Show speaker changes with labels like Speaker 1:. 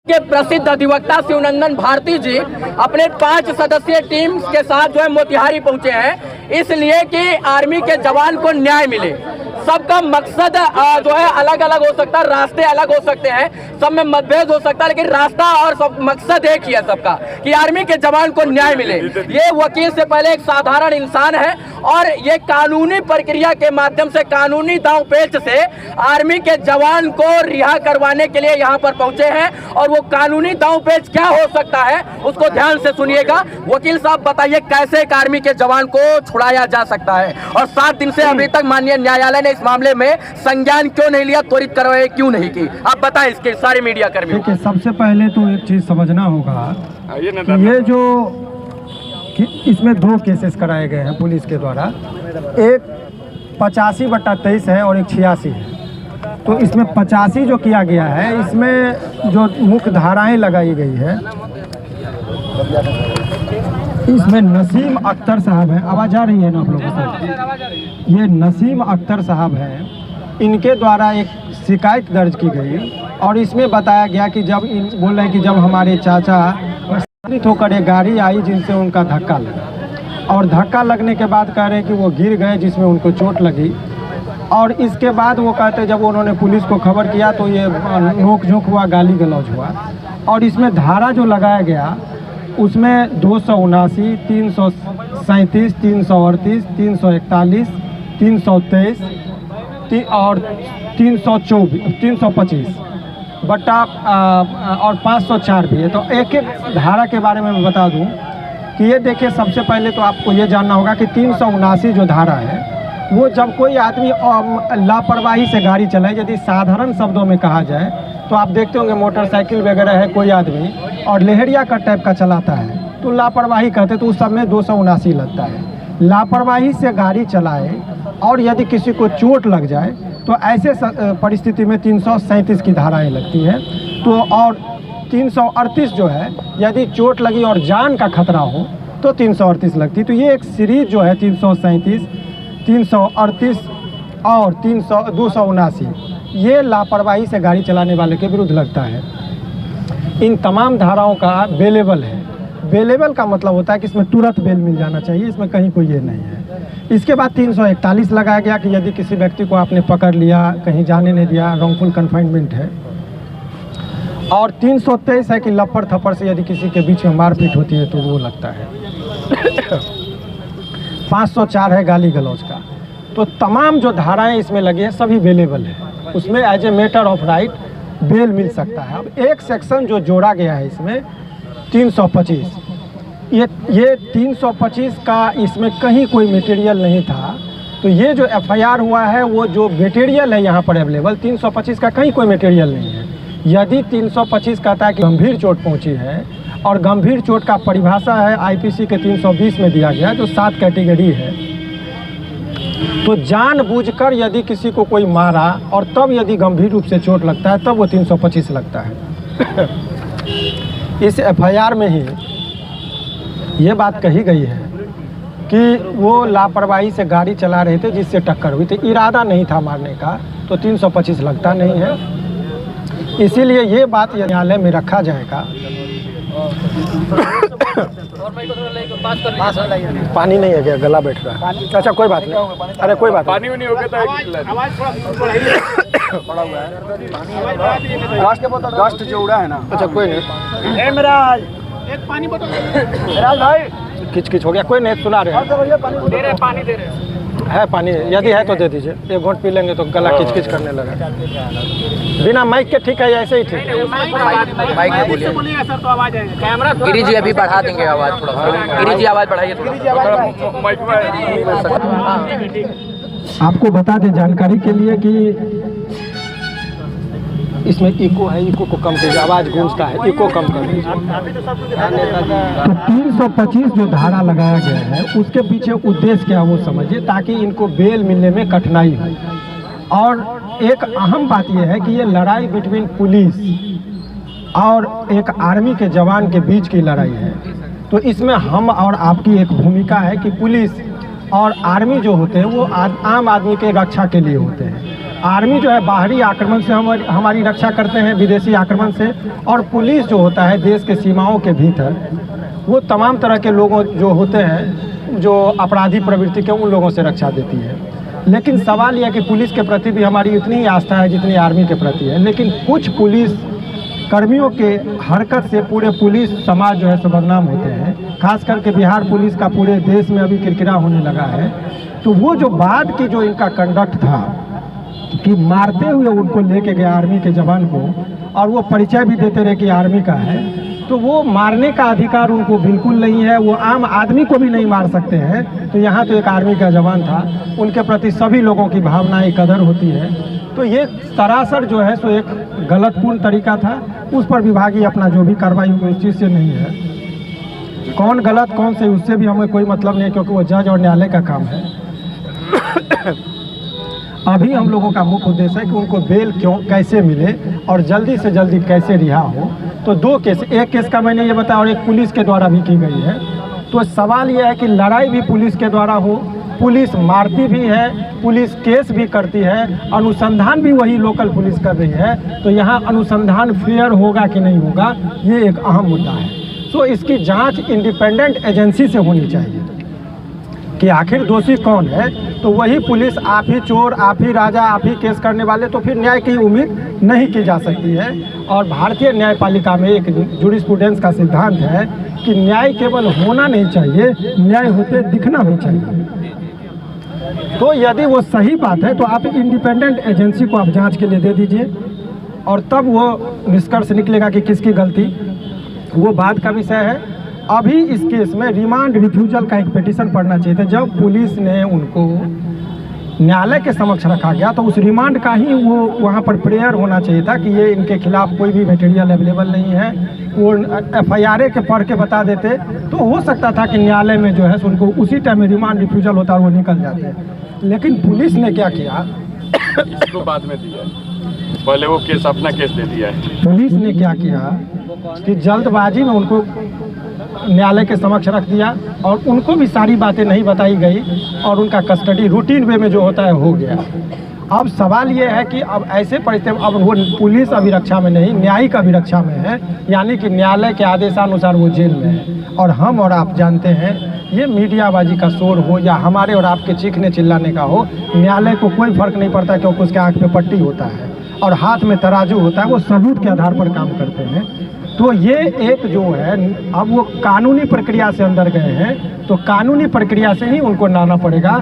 Speaker 1: के प्रसिद्ध अधिवक्ता शिवनंदन भारती जी अपने 5 सदस्यीय टीम के साथ जो है मोतिहारी पहुंचे हैं, इसलिए कि आर्मी के जवान को न्याय मिले। सबका मकसद जो है अलग अलग हो सकता है, रास्ते अलग हो सकते हैं, सब में मतभेद हो सकता है, लेकिन रास्ता और सब मकसद एक ही है सबका कि आर्मी के जवान को न्याय मिले। ये वकील से पहले एक साधारण इंसान है और ये कानूनी प्रक्रिया के माध्यम से, कानूनी दांव पेच से आर्मी के जवान को रिहा करवाने के लिए यहाँ पर पहुंचे हैं। और वो कानूनी दांव पेच क्या हो सकता है उसको ध्यान से सुनिएगा। वकील साहब बताइए कैसे एक आर्मी के जवान को छुड़ाया जा सकता है, और 7 दिन से अभी तक माननीय न्यायालय ने इस मामले में संज्ञान क्यों नहीं लिया, त्वरित कार्रवाई क्यों नहीं की, आप बताएं इसके सारे मीडिया कर्मियों।
Speaker 2: देखिए, सबसे पहले तो एक चीज समझना होगा कि ये जो इसमें 2 केसेस कराए गए हैं पुलिस के द्वारा, एक 85/23 है और एक 86 है। तो इसमें 85 जो किया गया है, इसमें जो मुख्य धाराएं लगाई गई है, इसमें नसीम अख्तर साहब हैं, आवाज़ आ रही है ना आप लोगों को? ये नसीम अख्तर साहब हैं, इनके द्वारा एक शिकायत दर्ज की गई और इसमें बताया गया कि जब बोल रहे हैं कि जब हमारे चाचा होकर एक गाड़ी आई जिनसे उनका धक्का लगा, और धक्का लगने के बाद कह रहे हैं कि वो गिर गए जिसमें उनको चोट लगी। और इसके बाद वो कहते जब उन्होंने पुलिस को खबर किया तो ये नोक झोंक हुआ, गाली गलौज हुआ। और इसमें धारा जो लगाया गया उसमें 279, 337, 338, 341, 323 और 325 बट्टा और 504 भी है। तो एक एक धारा के बारे में मैं बता दूं कि ये देखिए, सबसे पहले तो आपको ये जानना होगा कि 379 जो धारा है वो जब कोई आदमी लापरवाही से गाड़ी चलाए, यदि साधारण शब्दों में कहा जाए तो आप देखते होंगे मोटरसाइकिल वगैरह है, कोई आदमी और लहरिया का टाइप का चलाता है तो लापरवाही कहते, तो उस सब में 279 लगता है। लापरवाही से गाड़ी चलाए और यदि किसी को चोट लग जाए तो ऐसे परिस्थिति में 337 की धाराएं लगती हैं। तो और 338 जो है, यदि चोट लगी और जान का खतरा हो तो 338 लगती। तो ये एक सीरीज जो है 337, 338 और 279 ये लापरवाही से गाड़ी चलाने वाले के विरुद्ध लगता है। इन तमाम धाराओं का बेलेबल है। बेलेबल का मतलब होता है कि इसमें तुरंत बेल मिल जाना चाहिए, इसमें कहीं कोई ये नहीं है। इसके बाद 341 लगाया गया कि यदि किसी व्यक्ति को आपने पकड़ लिया, कहीं जाने नहीं दिया, रॉन्गफुल कन्फाइनमेंट है। और 323 है कि लपड़ थप्पड़ से यदि किसी के बीच में मारपीट होती है तो वो लगता है। 504 है गाली गलौज का। तो तमाम जो धाराएं इसमें लगी हैं सभी बेलेबल है, उसमें as a matter of right bail मिल सकता है। अब एक सेक्शन जो जोड़ा गया है इसमें 325, ये 325 का इसमें कहीं कोई मटेरियल नहीं था। तो ये जो एफआईआर हुआ है वो जो मटेरियल है यहाँ पर अवेलेबल, 325 का कहीं कोई मटेरियल नहीं है। यदि 325 कहता है कि गंभीर चोट पहुँची है, और गंभीर चोट का परिभाषा है आईपीसी के 320 में दिया गया जो 7 कैटेगरी है। तो जानबूझकर यदि किसी को कोई मारा और तब यदि गंभीर रूप से चोट लगता है तब वो 325 लगता है। इस एफआईआर में ही ये बात कही गई है कि वो लापरवाही से गाड़ी चला रहे थे जिससे टक्कर हुई थी, इरादा नहीं था मारने का, तो 325 लगता नहीं है। इसीलिए ये बात न्यायालय में रखा जाएगा। पानी नहीं है क्या? गला बैठ रहा है। अच्छा कोई बात नहीं, अरे कोई बात
Speaker 3: पानी नहीं होगा तो गास्ट जो उड़ा है ना।
Speaker 2: अच्छा कोई नहीं, मेरा एक पानी बोतल भाई खिच हो गया, कोई नहीं सुना रहे हैं। पानी दे रहे है, पानी यदि है तो दे दीजिए, 1 घूंट पी लेंगे तो गला किच करने लगा। बिना माइक के ठीक है, ऐसे ही ठीक है।
Speaker 1: माइक में बोलिएगा सर तो आवाज आएगा। कैमरा गिरी जी अभी बढ़ा देंगे आवाज थोड़ा, गिरी जी आवाज बढ़ाइए थोड़ा।
Speaker 2: आपको बता दें जानकारी के लिए कि इसमें इको है, इको को कम कीजिए, आवाज़ गूंजता है, इको कम कर दीजिए। तो 325 जो धारा लगाया गया है उसके पीछे उद्देश्य क्या वो समझिए, ताकि इनको बेल मिलने में कठिनाई हो। और एक अहम बात यह है कि ये लड़ाई बिटवीन पुलिस और एक आर्मी के जवान के बीच की लड़ाई है। तो इसमें हम और आपकी एक भूमिका है कि पुलिस और आर्मी जो होते हैं वो आम आदमी के रक्षा के लिए होते हैं। आर्मी जो है बाहरी आक्रमण से हमारी रक्षा करते हैं, विदेशी आक्रमण से, और पुलिस जो होता है देश के सीमाओं के भीतर वो तमाम तरह के लोगों जो होते हैं जो अपराधी प्रवृत्ति के, उन लोगों से रक्षा देती है। लेकिन सवाल यह है कि पुलिस के प्रति भी हमारी इतनी ही आस्था है जितनी आर्मी के प्रति है। लेकिन कुछ पुलिस कर्मियों के हरकत से पूरे पुलिस समाज जो है सो बदनाम होते हैं। खास करके बिहार पुलिस का पूरे देश में अभी किरकिरा होने लगा है। तो वो जो बाद की जो इनका कंडक्ट था कि मारते हुए उनको लेके गया आर्मी के जवान को, और वो परिचय भी देते रहे कि आर्मी का है, तो वो मारने का अधिकार उनको बिल्कुल नहीं है। वो आम आदमी को भी नहीं मार सकते हैं। तो यहाँ तो एक आर्मी का जवान था, उनके प्रति सभी लोगों की भावनाएं कदर होती है। तो ये सरासर जो है सो एक गलतपूर्ण तरीका था। उस पर विभागीय अपना जो भी कार्रवाई हुई इस चीज़ से नहीं है। कौन गलत कौन से उससे भी हमें कोई मतलब नहीं, क्योंकि वो जज और न्यायालय का काम है। अभी हम लोगों का मुख्य उद्देश्य है कि उनको बेल कैसे मिले और जल्दी से जल्दी कैसे रिहा हो। तो दो केस, एक केस का मैंने ये बताया और एक पुलिस के द्वारा भी की गई है। तो सवाल ये है कि लड़ाई भी पुलिस के द्वारा हो, पुलिस मारती भी है, पुलिस केस भी करती है, अनुसंधान भी वही लोकल पुलिस कर रही है। तो यहाँ अनुसंधान फेयर होगा कि नहीं होगा, ये एक अहम मुद्दा है। तो इसकी जांच इंडिपेंडेंट एजेंसी से होनी चाहिए कि आखिर दोषी कौन है। तो वही पुलिस आप ही चोर, आप ही राजा, आप ही केस करने वाले, तो फिर न्याय की उम्मीद नहीं की जा सकती है। और भारतीय न्यायपालिका में एक जूरिस्प्रूडेंस का सिद्धांत है कि न्याय केवल होना नहीं चाहिए, न्याय होते दिखना भी चाहिए। तो यदि वो सही बात है तो आप इंडिपेंडेंट एजेंसी को आप जांच के लिए दे दीजिए, और तब वो निष्कर्ष निकलेगा कि किसकी गलती, वो बात का विषय है। अभी इस केस में रिमांड रिफ्यूजल का एक पिटीशन पढ़ना चाहिए था। जब पुलिस ने उनको न्यायालय के समक्ष रखा गया तो उस रिमांड का ही वो वहाँ पर प्रेयर होना चाहिए था कि ये इनके खिलाफ कोई भी मटेरियल अवेलेबल नहीं है। वो FIR के पढ़ के बता देते तो हो सकता था कि न्यायालय में जो है उनको उसी टाइम में रिमांड रिफ्यूजल होता और वो निकल जाते। लेकिन पुलिस ने क्या किया,
Speaker 4: इसको बाद में दिया, पहले वो केस अपना केस दे दिया है।
Speaker 2: पुलिस ने क्या किया कि जल्दबाजी में उनको न्यायालय के समक्ष रख दिया और उनको भी सारी बातें नहीं बताई गई और उनका कस्टडी रूटीन वे में जो होता है हो गया। अब सवाल ये है कि अब ऐसे परिस्थिति में अब वो पुलिस अभिरक्षा में नहीं, न्यायिक अभिरक्षा में है, यानी कि न्यायालय के आदेशानुसार वो जेल में है। और हम और आप जानते हैं ये मीडियाबाजी का शोर हो या हमारे और आपके चीखने चिल्लाने का हो, न्यायालय को कोई फर्क नहीं पड़ता, क्योंकि उसके आँख पे पट्टी होता है और हाथ में तराजू होता है। वो सबूत के आधार पर काम करते हैं। तो ये एक जो है, अब वो कानूनी प्रक्रिया से अंदर गए हैं तो कानूनी प्रक्रिया से ही उनको लाना पड़ेगा।